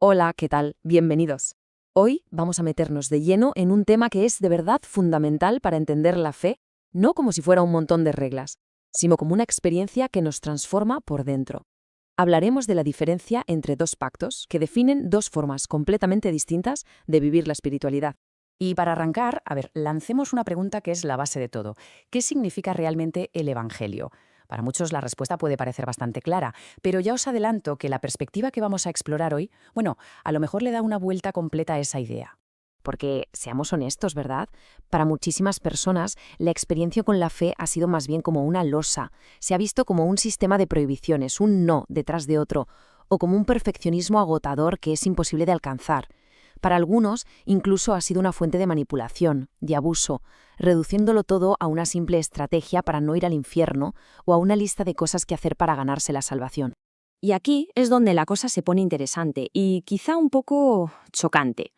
Hola, ¿qué tal? Bienvenidos. Hoy vamos a meternos de lleno en un tema que es de verdad fundamental para entender la fe, no como si fuera un montón de reglas, sino como una experiencia que nos transforma por dentro. Hablaremos de la diferencia entre dos pactos que definen dos formas completamente distintas de vivir la espiritualidad. Y para arrancar, lancemos una pregunta que es la base de todo. ¿Qué significa realmente el Evangelio? Para muchos la respuesta puede parecer bastante clara, pero ya os adelanto que la perspectiva que vamos a explorar hoy, a lo mejor le da una vuelta completa a esa idea. Porque, seamos honestos, ¿verdad? Para muchísimas personas, la experiencia con la fe ha sido más bien como una losa. Se ha visto como un sistema de prohibiciones, un no detrás de otro, o como un perfeccionismo agotador que es imposible de alcanzar. Para algunos, incluso ha sido una fuente de manipulación, de abuso, reduciéndolo todo a una simple estrategia para no ir al infierno o a una lista de cosas que hacer para ganarse la salvación. Y aquí es donde la cosa se pone interesante y quizá un poco chocante.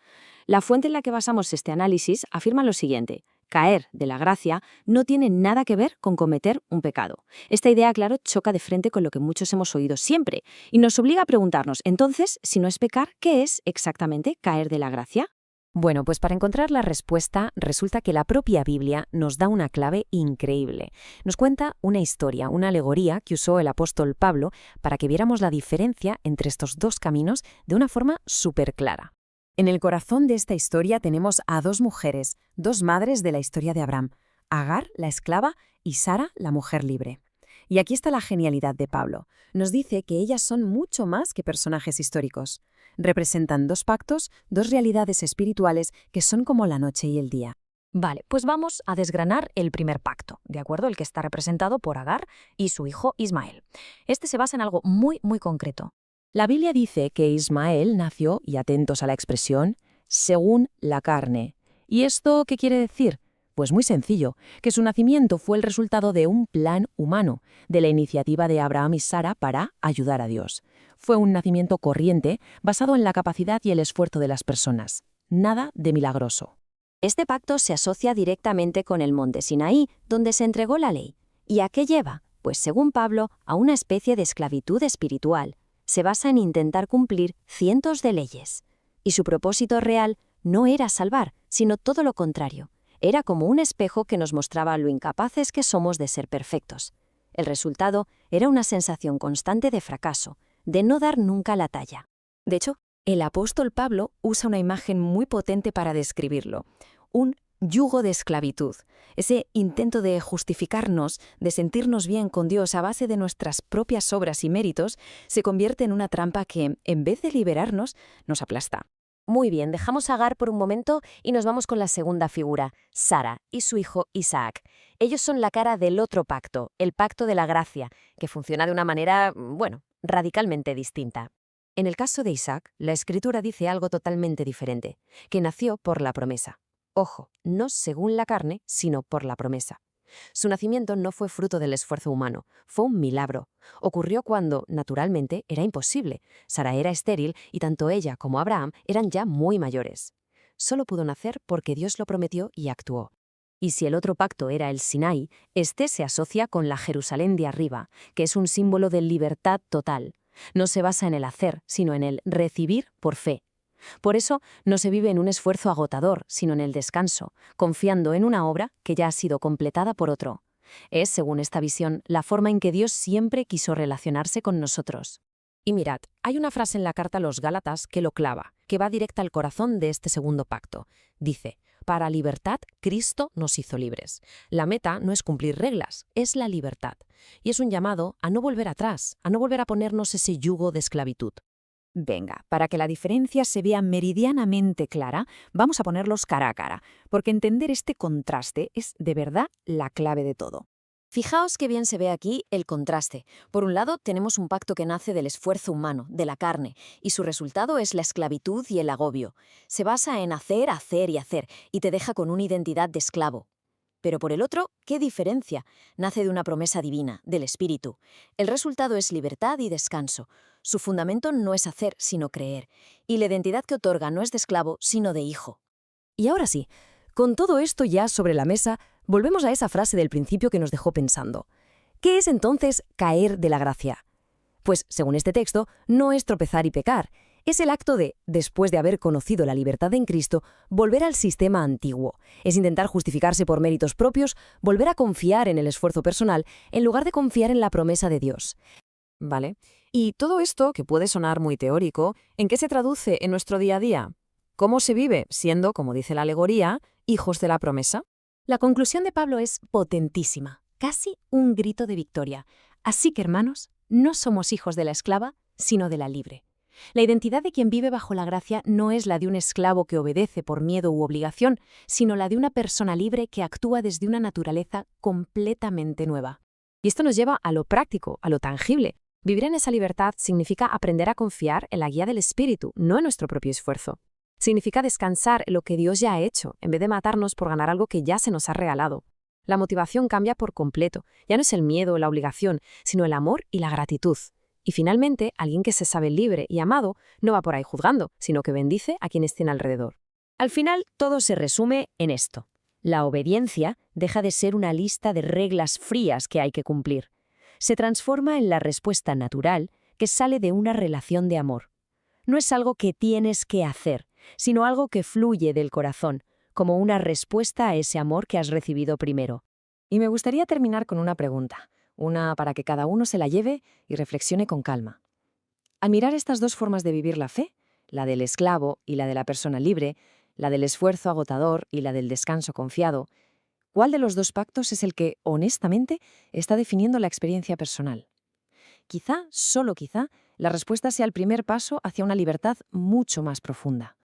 La fuente en la que basamos este análisis afirma lo siguiente: caer de la gracia no tiene nada que ver con cometer un pecado. Esta idea, claro, choca de frente con lo que muchos hemos oído siempre y nos obliga a preguntarnos, entonces, si no es pecar, ¿qué es exactamente caer de la gracia? Bueno, pues para encontrar la respuesta, resulta que la propia Biblia nos da una clave increíble. Nos cuenta una historia, una alegoría que usó el apóstol Pablo para que viéramos la diferencia entre estos dos caminos de una forma súper clara. En el corazón de esta historia tenemos a dos mujeres, dos madres de la historia de Abraham, Agar, la esclava, y Sara, la mujer libre. Y aquí está la genialidad de Pablo. Nos dice que ellas son mucho más que personajes históricos. Representan dos pactos, dos realidades espirituales que son como la noche y el día. Vale, pues vamos a desgranar el primer pacto, ¿de acuerdo? El que está representado por Agar y su hijo Ismael. Este se basa en algo muy concreto. La Biblia dice que Ismael nació, y atentos a la expresión, según la carne. ¿Y esto qué quiere decir? Pues muy sencillo, que su nacimiento fue el resultado de un plan humano, de la iniciativa de Abraham y Sara para ayudar a Dios. Fue un nacimiento corriente, basado en la capacidad y el esfuerzo de las personas. Nada de milagroso. Este pacto se asocia directamente con el monte Sinaí, donde se entregó la ley. ¿Y a qué lleva? Pues según Pablo, a una especie de esclavitud espiritual. Se basa en intentar cumplir cientos de leyes. Y su propósito real no era salvar, sino todo lo contrario. Era como un espejo que nos mostraba lo incapaces que somos de ser perfectos. El resultado era una sensación constante de fracaso, de no dar nunca la talla. De hecho, el apóstol Pablo usa una imagen muy potente para describirlo: un yugo de esclavitud, ese intento de justificarnos, de sentirnos bien con Dios a base de nuestras propias obras y méritos, se convierte en una trampa que, en vez de liberarnos, nos aplasta. Muy bien, dejamos a Agar por un momento y nos vamos con la segunda figura, Sara y su hijo Isaac. Ellos son la cara del otro pacto, el pacto de la gracia, que funciona de una manera, radicalmente distinta. En el caso de Isaac, la Escritura dice algo totalmente diferente, que nació por la promesa. Ojo, no según la carne, sino por la promesa. Su nacimiento no fue fruto del esfuerzo humano, fue un milagro. Ocurrió cuando, naturalmente, era imposible. Sara era estéril y tanto ella como Abraham eran ya muy mayores. Solo pudo nacer porque Dios lo prometió y actuó. Y si el otro pacto era el Sinaí, este se asocia con la Jerusalén de arriba, que es un símbolo de libertad total. No se basa en el hacer, sino en el recibir por fe. Por eso no se vive en un esfuerzo agotador, sino en el descanso, confiando en una obra que ya ha sido completada por otro. Es, según esta visión, la forma en que Dios siempre quiso relacionarse con nosotros. Y mirad, hay una frase en la carta a los Gálatas que lo clava, que va directa al corazón de este segundo pacto. Dice: para libertad, Cristo nos hizo libres. La meta no es cumplir reglas, es la libertad. Y es un llamado a no volver atrás, a no volver a ponernos ese yugo de esclavitud. Venga, para que la diferencia se vea meridianamente clara, vamos a ponerlos cara a cara, porque entender este contraste es de verdad la clave de todo. Fijaos qué bien se ve aquí el contraste. Por un lado, tenemos un pacto que nace del esfuerzo humano, de la carne, y su resultado es la esclavitud y el agobio. Se basa en hacer, hacer y hacer, y te deja con una identidad de esclavo. Pero por el otro, ¿qué diferencia? Nace de una promesa divina, del Espíritu. El resultado es libertad y descanso. Su fundamento no es hacer, sino creer. Y la identidad que otorga no es de esclavo, sino de hijo. Y ahora sí, con todo esto ya sobre la mesa, volvemos a esa frase del principio que nos dejó pensando. ¿Qué es entonces caer de la gracia? Pues, según este texto, no es tropezar y pecar. Es el acto de, después de haber conocido la libertad en Cristo, volver al sistema antiguo. Es intentar justificarse por méritos propios, volver a confiar en el esfuerzo personal, en lugar de confiar en la promesa de Dios. ¿Vale? Y todo esto, que puede sonar muy teórico, ¿en qué se traduce en nuestro día a día? ¿Cómo se vive siendo, como dice la alegoría, hijos de la promesa? La conclusión de Pablo es potentísima, casi un grito de victoria. Así que, hermanos, no somos hijos de la esclava, sino de la libre. La identidad de quien vive bajo la gracia no es la de un esclavo que obedece por miedo u obligación, sino la de una persona libre que actúa desde una naturaleza completamente nueva. Y esto nos lleva a lo práctico, a lo tangible. Vivir en esa libertad significa aprender a confiar en la guía del Espíritu, no en nuestro propio esfuerzo. Significa descansar en lo que Dios ya ha hecho, en vez de matarnos por ganar algo que ya se nos ha regalado. La motivación cambia por completo. Ya no es el miedo o la obligación, sino el amor y la gratitud. Y finalmente, alguien que se sabe libre y amado no va por ahí juzgando, sino que bendice a quienes tiene alrededor. Al final, todo se resume en esto. La obediencia deja de ser una lista de reglas frías que hay que cumplir. Se transforma en la respuesta natural que sale de una relación de amor. No es algo que tienes que hacer, sino algo que fluye del corazón, como una respuesta a ese amor que has recibido primero. Y me gustaría terminar con una pregunta, una para que cada uno se la lleve y reflexione con calma. Al mirar estas dos formas de vivir la fe, la del esclavo y la de la persona libre, la del esfuerzo agotador y la del descanso confiado, ¿cuál de los dos pactos es el que, honestamente, está definiendo la experiencia personal? Quizá, solo quizá, la respuesta sea el primer paso hacia una libertad mucho más profunda.